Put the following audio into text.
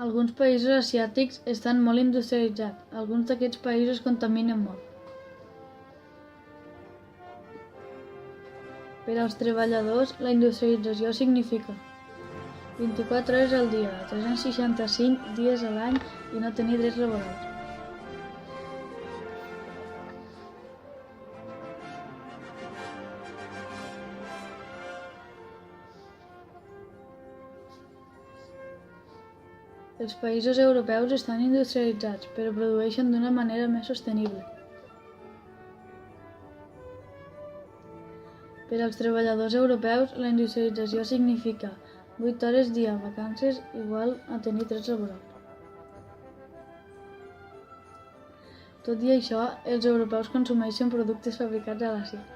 Alguns països asiàtics estan molt industrialitzats. Alguns d'aquests països contaminen molt. Per als treballadors, la industrialització significa 24 hores al dia, 365 dies a l'any i no tenir drets laborals. Els països europeus estan industrialitzats, però produeixen d'una manera més sostenible. Per als treballadors europeus, la industrialització significa 8 hores dia, vacances igual a tenir drets laborals. Tot i això, els europeus consumeixen productes fabricats a l'Àsia.